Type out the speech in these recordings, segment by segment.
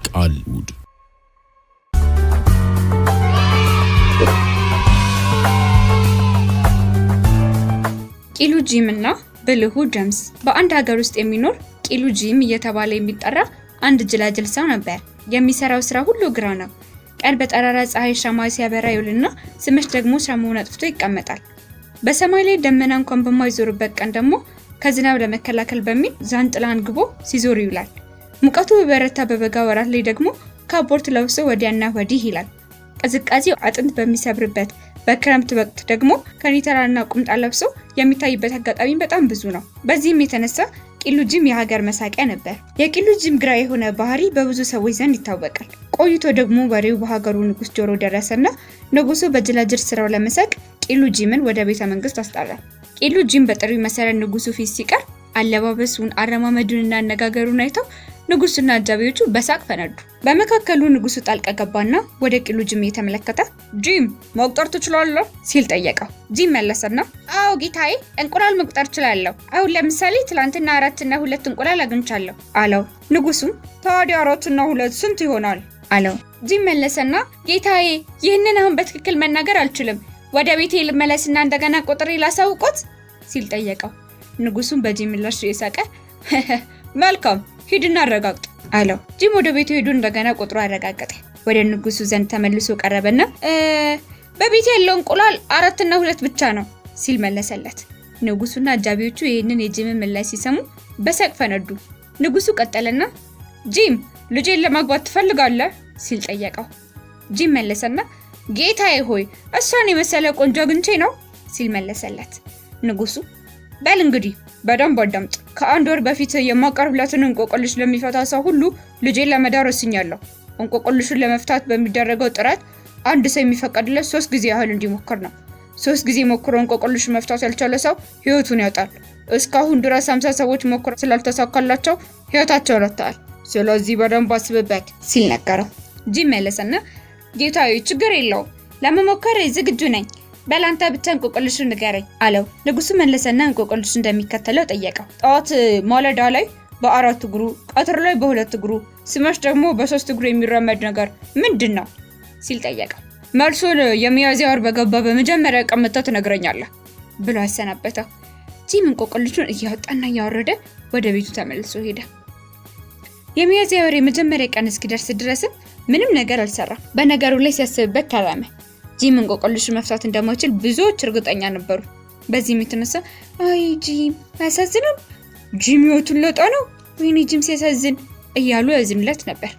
ቃልሙድ ቂሉ ጂም እና ብልሁ ጀምስ በአንድ ሀገር ውስጥ የሚኖር ቂሉ ጂም እየተባለ የሚጠራ አንድ ጅላጅል ሰው ነበር። የሚሰራው ስራ ሁሉ ግራ ነው። ቀን በጠራራ ፀሐይ ሻማ ሲያበራ ይውልና ስመሽ ደግሞ ሻማውን አጥፍቶ ይቀመጣል። በሰማይ ላይ ደመና እንኳን በማይዞርበት ቀን ደግሞ ከዝናብ ለመከላከል በሚል ዛንጥላ አንግቦ ሲዞር ይውላል። ሙቀቱ በበረታ በበጋ ወራት ላይ ደግሞ ካፖርት ለብሶ ወዲያና ወዲህ ይላል። ቅዝቃዜው አጥንት በሚሰብርበት በክረምት ወቅት ደግሞ ከኒተራና ቁምጣ ለብሶ የሚታይበት አጋጣሚ በጣም ብዙ ነው። በዚህም የተነሳ ቂሉ ጂም የሀገር መሳቂያ ነበር። የቂሉ ጂም ግራ የሆነ ባህሪ በብዙ ሰዎች ዘንድ ይታወቃል። ቆይቶ ደግሞ ወሬው በሀገሩ ንጉስ ጆሮ ደረሰና ንጉሱ በጅላጅል ስራው ለመሳቅ ቂሉ ጂምን ወደ ቤተ መንግስት አስጠራ። ቂሉ ጂም በጥሪው መሰረት ንጉሱ ፊት ሲቀር አለባበሱን፣ አረማመዱንና አነጋገሩን አይተው ንጉሱና አጃቢዎቹ በሳቅ ፈነዱ። በመካከሉ ንጉሱ ጣልቃ ገባና ወደ ቂሉ ጂም እየተመለከተ ጂም መቁጠር ትችላለህ ሲል ጠየቀው። ጂም መለሰና አዎ ጌታዬ፣ እንቁላል መቁጠር እችላለሁ። አሁን ለምሳሌ ትላንትና 4 እና 2 እንቁላል አግኝቻለሁ አለው። ንጉሱም ታዲያ 4 እና 2 ስንት ይሆናል አለው። ጂም መለሰና ጌታዬ፣ ይህንን አሁን በትክክል መናገር አልችልም። ወደ ቤቴ ልመለስና እንደገና ቁጥሬ ላሳውቆት ሲል ጠየቀው። ንጉሱም በጂም ምላሽ እየሳቀ መልካም ሂድና አረጋግጥ አለው። ጂም ወደ ቤቱ ሄዶ እንደገና ቁጥሩ አረጋገጠ። ወደ ንጉሱ ዘንድ ተመልሶ ቀረበና በቤት ያለው እንቁላል 4 እና 2 ብቻ ነው ሲል መለሰለት። ንጉሱና አጃቢዎቹ ይህንን የጂም ምላሽ ሲሰሙ በሳቅ ፈነዱ። ንጉሱ ቀጠለና ጂም ልጄን ለማግባት ትፈልጋለህ ሲል ጠየቀው። ጂም መለሰና ጌታዬ ሆይ እሷን የመሰለ ቆንጆ አግኝቼ ነው ሲል መለሰለት። ንጉሱ በል እንግዲህ በደንብ አዳምጥ። ከአንድ ወር በፊት የማቀርብላትን እንቆቅልሽ ለሚፈታ ሰው ሁሉ ልጄን ለመዳር ወስኛለሁ። እንቆቅልሹን ለመፍታት በሚደረገው ጥረት አንድ ሰው የሚፈቀድለት 3 ጊዜ ያህል እንዲሞክር ነው። 3 ጊዜ ሞክሮ እንቆቅልሹን መፍታት ያልቻለ ሰው ህይወቱን ያጣል። እስካሁን ድረስ 50 ሰዎች ሞክረው ስላልተሳካላቸው ህይወታቸውን አጥተዋል። ስለዚህ በደንብ አስብበት ሲል ነገረው። ጂም መለሰና ጌታዬ ችግር የለውም፣ ለመሞከር ዝግጁ ነኝ። በላንተ ብቻ እንቆቅልሹን ንገረኝ አለው። ንጉሱ መለሰና እንቆቅልሹ እንደሚከተለው ጠየቀው። ጠዋት ማለዳ ላይ በ4 እግሩ፣ ቀትር ላይ በ2 እግሩ፣ ሲመሽ ደግሞ በ3 እግሩ የሚራመድ ነገር ምንድን ነው ሲል ጠየቀው። መልሱን የሚያዝያ ወር በገባ በመጀመሪያ ቀን መጥተህ ትነግረኛለህ ብሎ አሰናበተው። ጂም እንቆቅልሹን እያወጣና እያወረደ ወደ ቤቱ ተመልሶ ሄደ። የሚያዝያ ወር የመጀመሪያ ቀን እስኪደርስ ድረስም ምንም ነገር አልሰራም። በነገሩ ላይ ሲያስብበት ከረመ። ጂም እንቆቅልሹን መፍታት እንደማይችል ብዙዎች እርግጠኛ ነበሩ። በዚህም የተነሳ አይ ጂም አያሳዝንም፣ ጂም ህይወቱን ለጣ ነው፣ ወይኔ ጂም ሲያሳዝን እያሉ ያዝኑለት ነበር።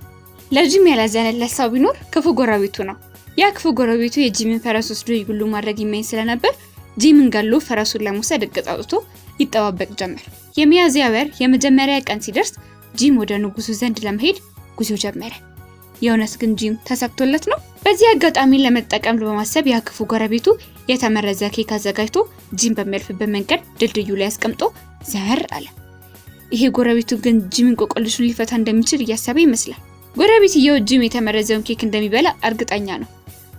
ለጂም ያላዘነለት ሰው ቢኖር ክፉ ጎረቤቱ ነው። ያ ክፉ ጎረቤቱ የጂምን ፈረስ ወስዶ ይጉሉ ማድረግ ይመኝ ስለነበር ጂምን ገሎ ፈረሱን ለመውሰድ እቅድ አውጥቶ ይጠባበቅ ጀመር። የሚያዝያ ወር የመጀመሪያ ቀን ሲደርስ ጂም ወደ ንጉሱ ዘንድ ለመሄድ ጉዞ ጀመረ። የእውነት ግን ጂም ተሳክቶለት ነው? በዚህ አጋጣሚ ለመጠቀም በማሰብ ያ ክፉ ጎረቤቱ የተመረዘ ኬክ አዘጋጅቶ ጂም በሚያልፍበት መንገድ ድልድዩ ላይ አስቀምጦ ዘር አለ። ይሄ ጎረቤቱ ግን ጂም እንቆቅልሹን ሊፈታ እንደሚችል እያሰበ ይመስላል። ጎረቤትየው ጂም የተመረዘውን ኬክ እንደሚበላ እርግጠኛ ነው።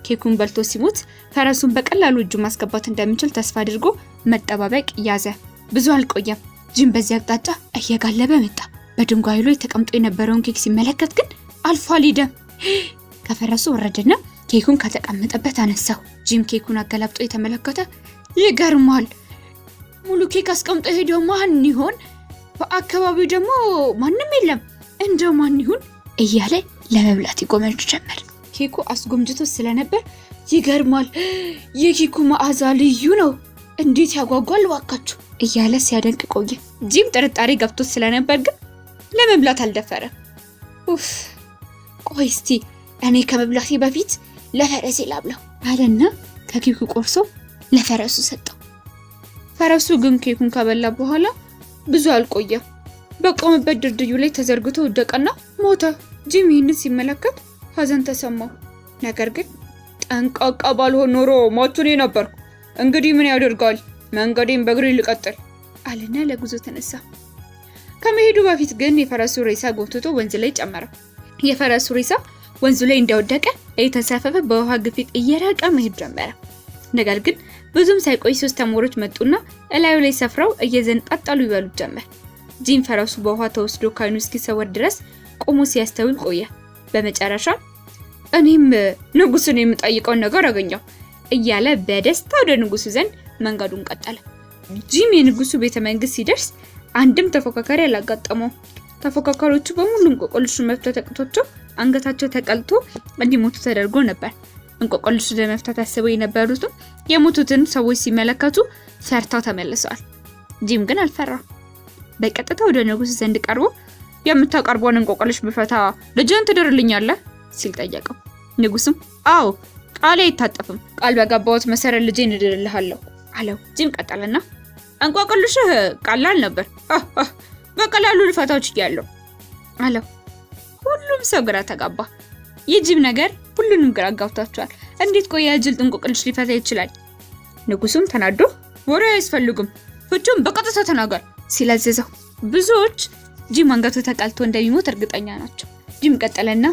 ኬኩን በልቶ ሲሞት ፈረሱን በቀላሉ እጁ ማስገባት እንደሚችል ተስፋ አድርጎ መጠባበቅ ያዘ። ብዙ አልቆየም። ጂም በዚህ አቅጣጫ እየጋለበ መጣ። በድንጋዩ ላይ ተቀምጦ የነበረውን ኬክ ሲመለከት ግን አልፎ አልሄደም። ከፈረሱ ወረደና ኬኩን ከተቀመጠበት አነሳው። ጂም ኬኩን አገላብጦ የተመለከተ ይገርማል፣ ሙሉ ኬክ አስቀምጦ ሄደው ማን ይሆን? በአካባቢው ደግሞ ማንም የለም፣ እንደው ማን ይሆን እያለ ለመብላት ይጎመጅ ጀመር። ኬኩ አስጎምጅቶ ስለነበር ይገርማል፣ የኬኩ መዓዛ ልዩ ነው፣ እንዴት ያጓጓል ዋካችሁ እያለ ሲያደንቅ ቆየ። ጂም ጥርጣሬ ገብቶት ስለነበር ግን ለመብላት አልደፈረም። ኡፍ ቆይ እስቲ እኔ ከመብላቴ በፊት ለፈረሴ ላብላው አለና ከኬኩ ቆርሶ ለፈረሱ ሰጠው። ፈረሱ ግን ኬኩን ከበላ በኋላ ብዙ አልቆየም። በቆመበት ድልድዩ ላይ ተዘርግቶ ወደቀና ሞተ። ጂም ይህንን ሲመለከት ሀዘን ተሰማው። ነገር ግን ጠንቃቃ ባልሆን ኖሮ ሞቱኔ ነበርኩ። እንግዲህ ምን ያደርጋል፣ መንገዴን በእግሬ ልቀጥል አለና ለጉዞ ተነሳ። ከመሄዱ በፊት ግን የፈረሱ ሬሳ ጎትቶ ወንዝ ላይ ጨመረው። የፈረሱ ሬሳ ወንዙ ላይ እንደወደቀ እየተንሳፈፈ በውሃ ግፊት እየራቀ መሄድ ጀመረ። ነገር ግን ብዙም ሳይቆይ 3 ተሞሮች መጡና እላዩ ላይ ሰፍረው እየዘንጣጣሉ ይበሉት ጀመር። ጂም ፈረሱ በውሃ ተወስዶ ካይኑ እስኪሰወር ድረስ ቆሞ ሲያስተውል ቆየ። በመጨረሻ እኔም ንጉሱን የምጠይቀውን ነገር አገኘው እያለ በደስታ ወደ ንጉሱ ዘንድ መንገዱን ቀጠለ። ጂም የንጉሱ ቤተ መንግስት ሲደርስ አንድም ተፎካካሪ አላጋጠመው። ተፎካካሪዎቹ በሙሉ እንቆቅልሹን መፍታት አቅቷቸው አንገታቸው ተቀልቶ እንዲሞቱ ተደርጎ ነበር። እንቆቅልሹን ለመፍታት አስበው የነበሩትም የሞቱትን ሰዎች ሲመለከቱ ፈርተው ተመልሰዋል። ጂም ግን አልፈራም። በቀጥታ ወደ ንጉሱ ዘንድ ቀርቦ የምታቀርበውን እንቆቅልሽ ብፈታ ልጅን ትድርልኛለህ ሲል ጠየቀው። ንጉሱም አዎ ቃሌ አይታጠፍም፣ ቃል በገባሁት መሰረት ልጄን እድርልሃለሁ አለው። ጂም ቀጠለና እንቆቅልሽህ ቀላል ነበር፣ በቀላሉ ልፈታው ችያለሁ አለው። ሁሉም ሰው ግራ ተጋባ። የጂም ነገር ሁሉንም ግራ አጋብቷቸዋል። እንዴት ቆይ የጅል እንቆቅልሽ ሊፈታ ይችላል? ንጉሱም ተናዶ ወሬ አያስፈልግም፣ ፍቹን በቀጥታ ተናገር ሲል አዘዘው። ብዙዎች ጂም አንገቱ ተቀልቶ እንደሚሞት እርግጠኛ ናቸው። ጂም ቀጠለና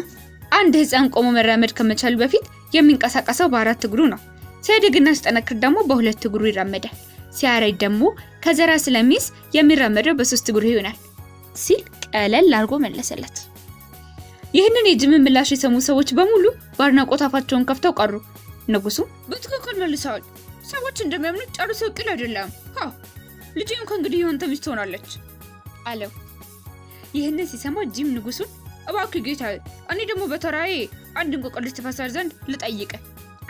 አንድ ህፃን ቆሞ መራመድ ከመቻሉ በፊት የሚንቀሳቀሰው በአራት እግሩ ነው። ሲያድግና ሲጠነክር ደግሞ በሁለት እግሩ ይራመዳል። ሲያረጅ ደግሞ ከዘራ ስለሚስ የሚራመደው በሶስት እግሩ ይሆናል ሲል ቀለል አድርጎ መለሰለት። ይህንን የጂምን ምላሽ የሰሙ ሰዎች በሙሉ በአድናቆት አፋቸውን ከፍተው ቀሩ። ንጉሱ በትክክል መልሰዋል፣ ሰዎች እንደሚያምኑት ጨርሶ ቅል አይደለም፣ ልጅም ከእንግዲህ የሆንተ ሚስት ሆናለች አለው። ይህንን ሲሰማ ጂም ንጉሱን እባክህ ጌታዬ፣ እኔ ደግሞ በተራዬ አንድ እንቆቅልሽ ትፈታ ዘንድ ልጠይቅ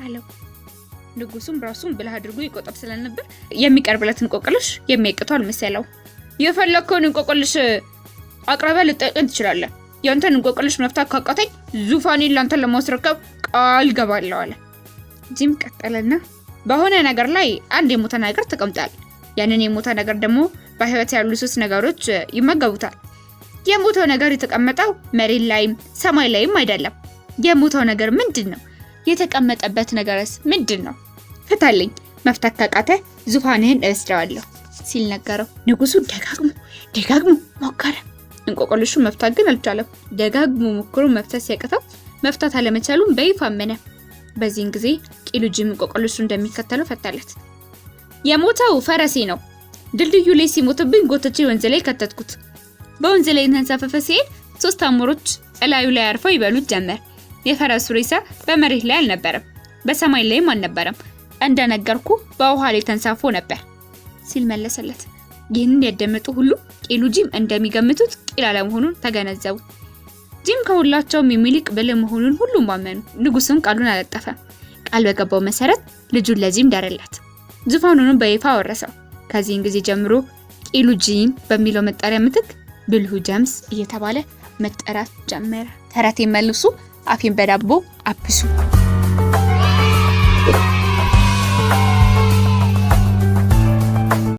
አለው። ንጉሱም ራሱን ብልህ አድርጎ ይቆጠር ስለነበር የሚቀርብለት እንቆቅልሽ የሚያቅተው አልመሰለው። የፈለከውን እንቆቅልሽ አቅርበህ ልጠይቅን ትችላለህ። ያንተን እንቆቅልሽ መፍታት ካቃተኝ ዙፋኔን ላንተ ለማስረከብ ቃል ገባለሁ አለ። ጂም ቀጠለና በሆነ ነገር ላይ አንድ የሞተ ነገር ተቀምጧል። ያንን የሞተ ነገር ደግሞ በህይወት ያሉ ሶስት ነገሮች ይመገቡታል። የሞተው ነገር የተቀመጠው መሬት ላይም ሰማይ ላይም አይደለም። የሞተው ነገር ምንድነው? የተቀመጠበት ነገርስ ምንድነው? ፍታልኝ፣ መፍታት ካቃተ ዙፋንህን እወስደዋለሁ ሲል ነገረው። ንጉሱ ደጋግሞ ሞከረ። እንቆቅልሹ መፍታት ግን አልቻለም። ደጋግሞ ሞክሮ መፍታት ሲያቅተው መፍታት አለመቻሉን በይፋ አመነ። በዚህን ጊዜ ቂሉ ጂም እንቆቅልሹ እንደሚከተለው ፈታለት። የሞተው ፈረሴ ነው። ድልድዩ ላይ ሲሞትብኝ ጎትቼ ወንዝ ላይ ከተትኩት። በወንዝ ላይ ተንሳፈፈ ሲሄድ ሶስት አሞሮች እላዩ ላይ አርፈው ይበሉት ጀመር። የፈረሱ ሬሳ በመሬት ላይ አልነበረም፣ በሰማይ ላይም አልነበረም። እንደነገርኩ በውሃ ላይ ተንሳፎ ነበር ሲል መለሰለት። ይህንን ያደመጡ ሁሉ ቂሉ ጂም እንደሚገምቱት ቂል አለመሆኑን ተገነዘቡ። ጂም ከሁላቸውም የሚልቅ ብልህ መሆኑን ሁሉም አመኑ። ንጉሱም ቃሉን አለጠፈ። ቃል በገባው መሰረት ልጁን ለጂም ዳረለት። ዙፋኑንም በይፋ ወረሰው። ከዚህን ጊዜ ጀምሮ ቂሉ ጂም በሚለው መጠሪያ ምትክ ብልሁ ጀምስ እየተባለ መጠራት ጀመረ። ተረቴን መልሱ፣ አፌን በዳቦ አብሱ።